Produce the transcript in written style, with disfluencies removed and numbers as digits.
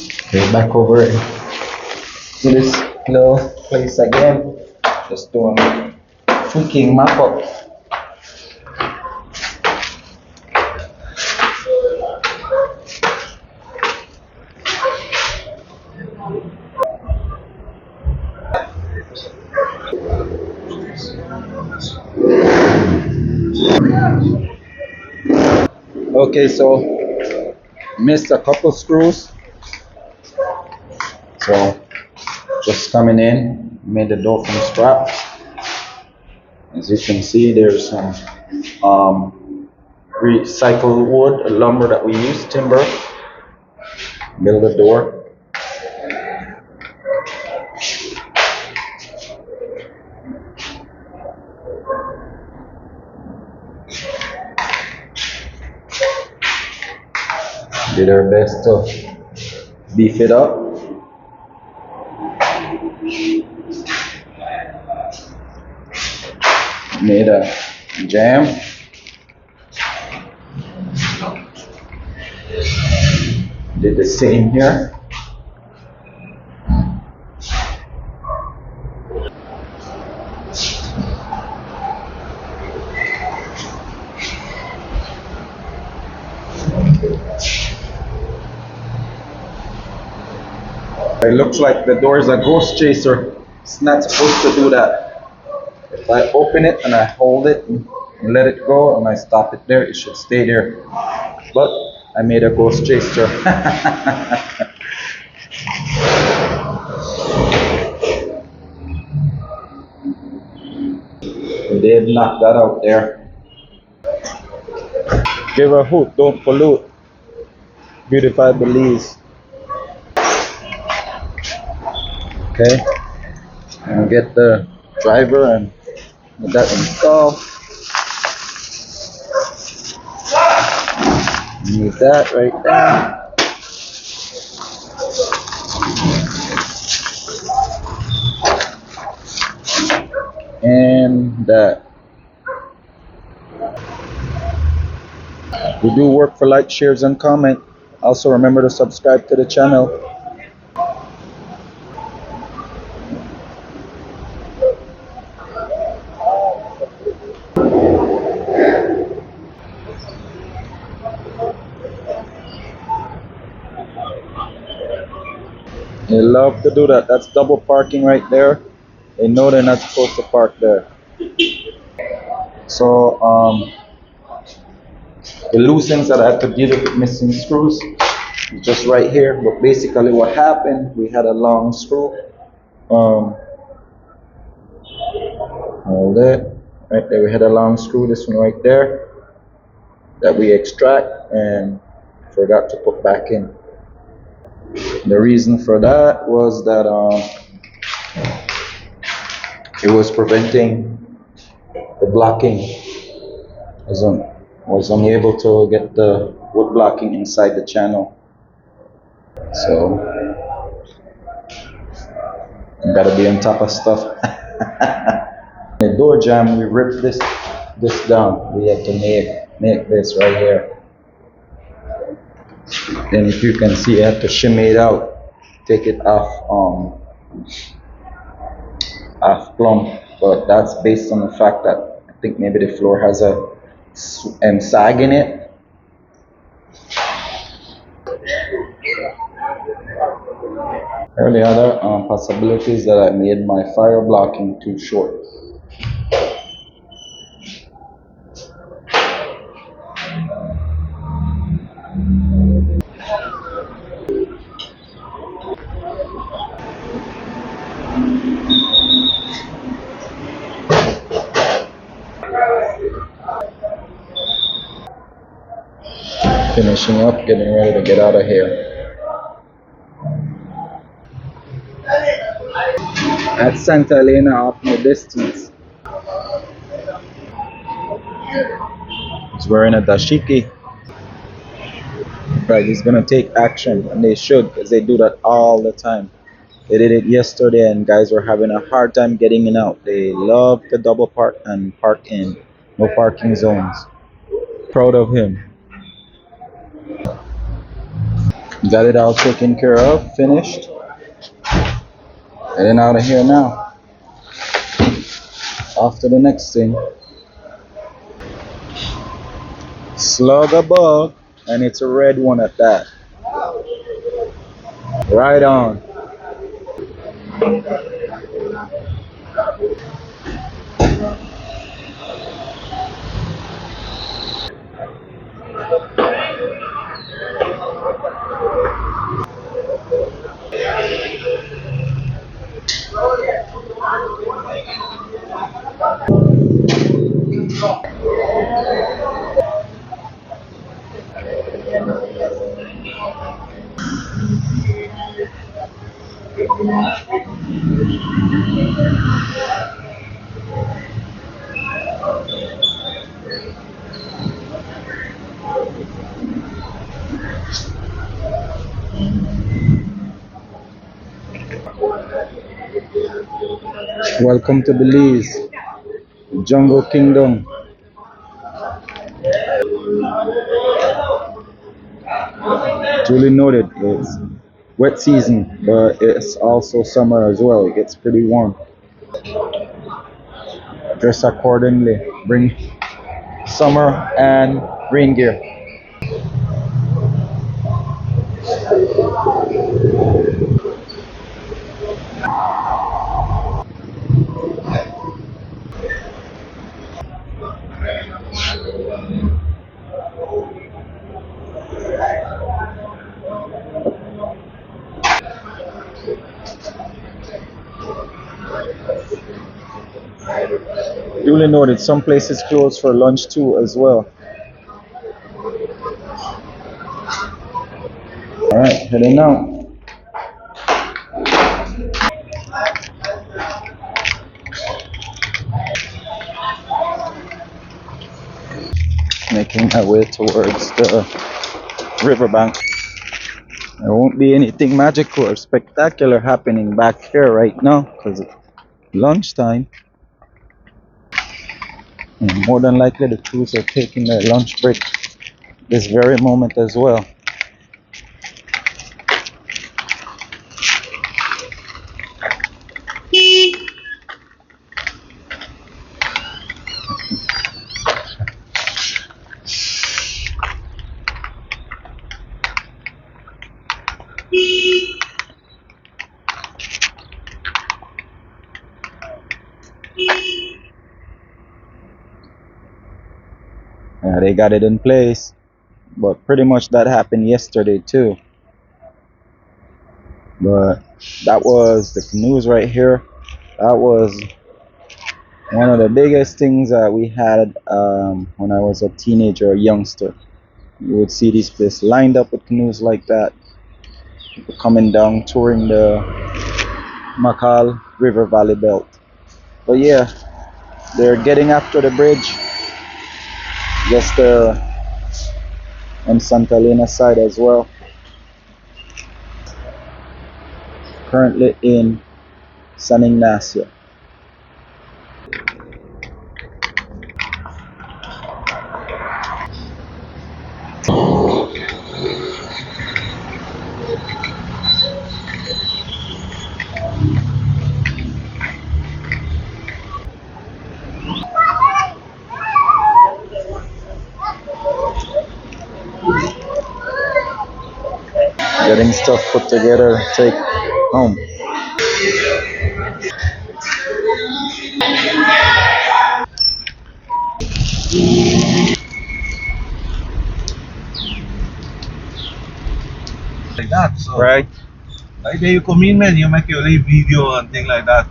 Okay, back over to this little place again. Just doing freaking map up. Okay, so missed a couple screws. So just coming in, made the door from scratch. As you can see, there's some recycled wood, lumber that we use, timber. Build the door. Did our best to beef it up. Made a jam. Did the same here. It looks like the door is a ghost chaser. It's not supposed to do that. If I open it and I hold it and let it go and I stop it there, it should stay there. But I made a ghost chaser. We did knock that out there. Give a hoot, don't pollute. Beautify Belize. Okay, and get the driver and get that installed. Need that right there. And that. We do work for like, shares, and comment. Also remember to subscribe to the channel. They love to do that. That's double parking right there. They know they're not supposed to park there. So the loose ends that I had to deal with missing screws is just right here. But basically what happened, we had a long screw. Hold it. Right there, we had a long screw, this one right there, that we extract and forgot to put back in. The reason for that was that it was preventing the blocking. Was unable to get the wood blocking inside the channel. So you gotta be on top of stuff. The door jamb, we ripped this down. We had to make this right here. Then if you can see, I had to shimmy it out, take it off plumb. But that's based on the fact that I think maybe the floor has a sag in it. Or the other possibilities that I made my fire blocking too short. Finishing up, getting ready to get out of here. At Santa Elena up in the distance. He's wearing a dashiki. Right, he's gonna take action, and they should, because they do that all the time. They did it yesterday, and guys were having a hard time getting in out. They love to double park and park in. No parking zones. Proud of him. Got it all taken care of, finished. Heading out of here now. Off to the next thing. Slug a bug, and it's a red one at that. Right on. Welcome to Belize, Jungle Kingdom. Duly noted, it's wet season, but it's also summer as well. It gets pretty warm. Dress accordingly. Bring summer and rain gear. Duly noted, some places close for lunch too as well. Alright, heading out. Making my way towards the riverbank. There won't be anything magical or spectacular happening back here right now because it's lunchtime. And more than likely the crews are taking their lunch break this very moment as well. They got it in place, but pretty much that happened yesterday too. But that was the canoes right here. That was one of the biggest things that we had when I was a teenager or youngster. You would see this place lined up with canoes like that. People coming down, touring the Makal River Valley Belt. But yeah, they're getting after the bridge. Just on Santa Elena side as well. Currently in San Ignacio. Getting stuff put together, take home. Like that, so Right? like there you come in, man, you make your live video and thing like that.